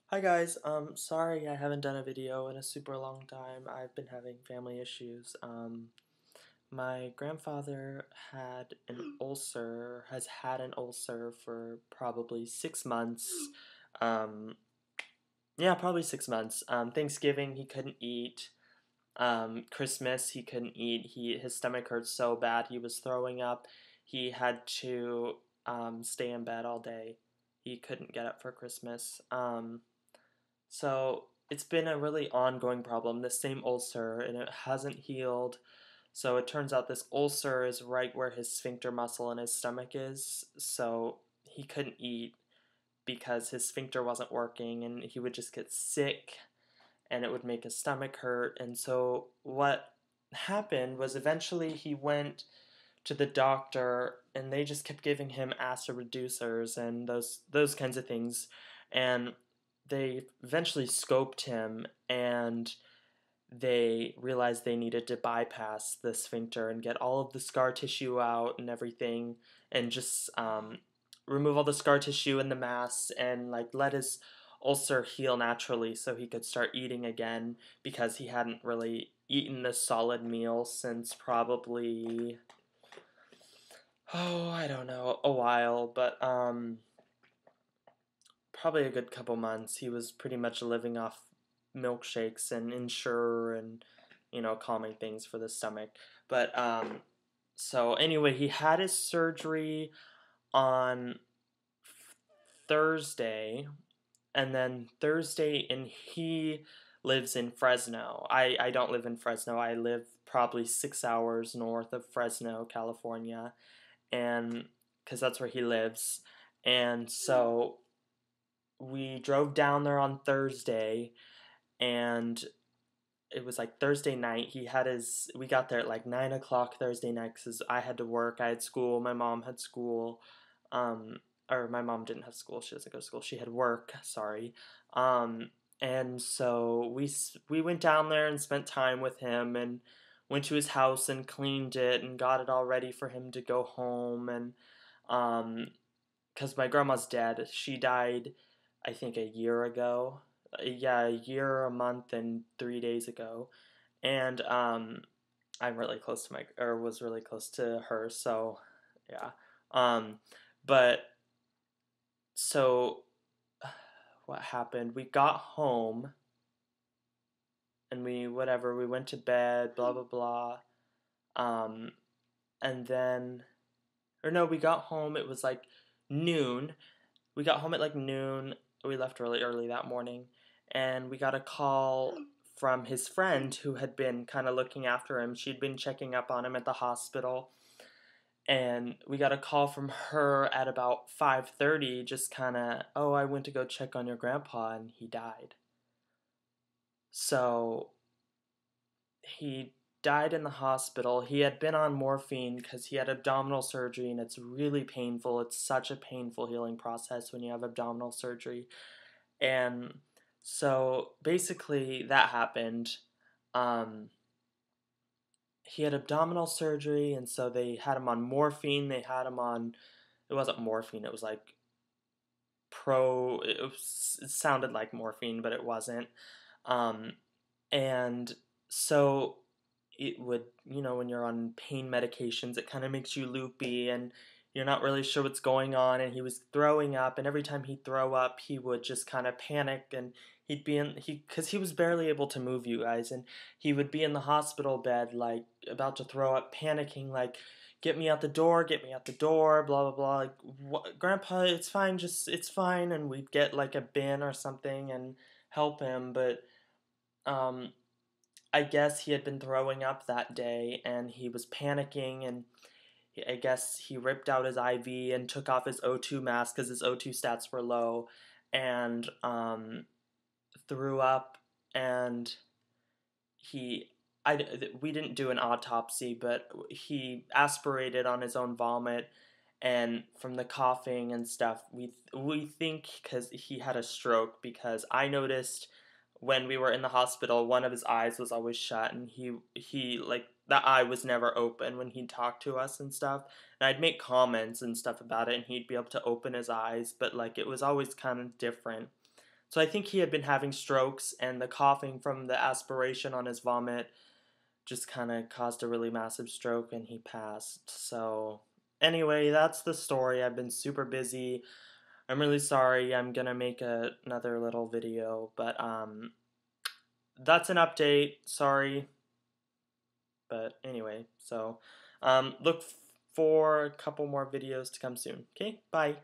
Hi guys, sorry I haven't done a video in a super long time. I've been having family issues. My grandfather has had an ulcer for probably 6 months. Um, yeah, probably 6 months. Thanksgiving he couldn't eat. Christmas he couldn't eat. His stomach hurt so bad he was throwing up. He had to stay in bed all day. He couldn't get up for Christmas. So it's been a really ongoing problem, this same ulcer, and it hasn't healed. So it turns out this ulcer is right where his sphincter muscle in his stomach is. So he couldn't eat because his sphincter wasn't working, and he would just get sick and it would make his stomach hurt. And so what happened was eventually he went to the doctor and they just kept giving him acid reducers and those kinds of things, and they eventually scoped him and they realized they needed to bypass the sphincter and get all of the scar tissue out and everything, and just remove all the scar tissue and the mass and like let his ulcer heal naturally so he could start eating again, because he hadn't really eaten a solid meal since probably, oh, I don't know, a while, but probably a good couple months. He was pretty much living off milkshakes and Ensure and calming things for the stomach. But so anyway, he had his surgery on Thursday, and then Thursday, and he lives in Fresno. I don't live in Fresno. I live probably 6 hours north of Fresno, California, and because that's where he lives. And so we drove down there on Thursday, and it was like Thursday night. We got there at like 9 o'clock Thursday night because I had to work. I had school. My mom had school. Um, or my mom didn't have school. She doesn't go to school. She had work. Sorry. And so we went down there and spent time with him and went to his house and cleaned it and got it all ready for him to go home. And because my grandma's dead. She died, I think, a year ago. Yeah, a year, a month, and 3 days ago. And I'm really close to was really close to her. So yeah. Um, but so what happened? We got home and we went to bed. Blah blah blah. Um, and then, or no, we got home. It was like noon. We got home at like noon. We left really early that morning, and we got a call from his friend who had been kind of looking after him. She'd been checking up on him at the hospital, and we got a call from her at about 5:30, just kind of, "Oh, I went to go check on your grandpa and he died." So, he died in the hospital. He had been on morphine because he had abdominal surgery, and it's really painful. It's such a painful healing process when you have abdominal surgery. And so basically that happened. Um, he had abdominal surgery, and so they had him on morphine. They had him on, it wasn't morphine, it was like it sounded like morphine, but it wasn't. Um, and so it would, when you're on pain medications, it kind of makes you loopy and you're not really sure what's going on. And he was throwing up, and every time he'd throw up, he would just kind of panic, and because he was barely able to move, you guys, and he would be in the hospital bed, like about to throw up, panicking, like, "Get me out the door, get me out the door," blah blah blah. Like, "What, Grandpa? It's fine, just it's fine." And we'd get like a bin or something and help him, but um, I guess he had been throwing up that day and he was panicking, and I guess he ripped out his IV and took off his O2 mask because his O2 stats were low, and threw up. And he we didn't do an autopsy, but he aspirated on his own vomit, and from the coughing and stuff, we think because he had a stroke, because I noticed when we were in the hospital, one of his eyes was always shut, and he like the eye was never open when he'd talk to us and stuff. And I'd make comments and stuff about it, and he'd be able to open his eyes, but like it was always kind of different. So I think he had been having strokes, and the coughing from the aspiration on his vomit just kind of caused a really massive stroke, and he passed. So anyway, that's the story. I've been super busy. I'm really sorry. I'm gonna make another little video, but that's an update. Sorry, but anyway, so look for a couple more videos to come soon. Okay, bye.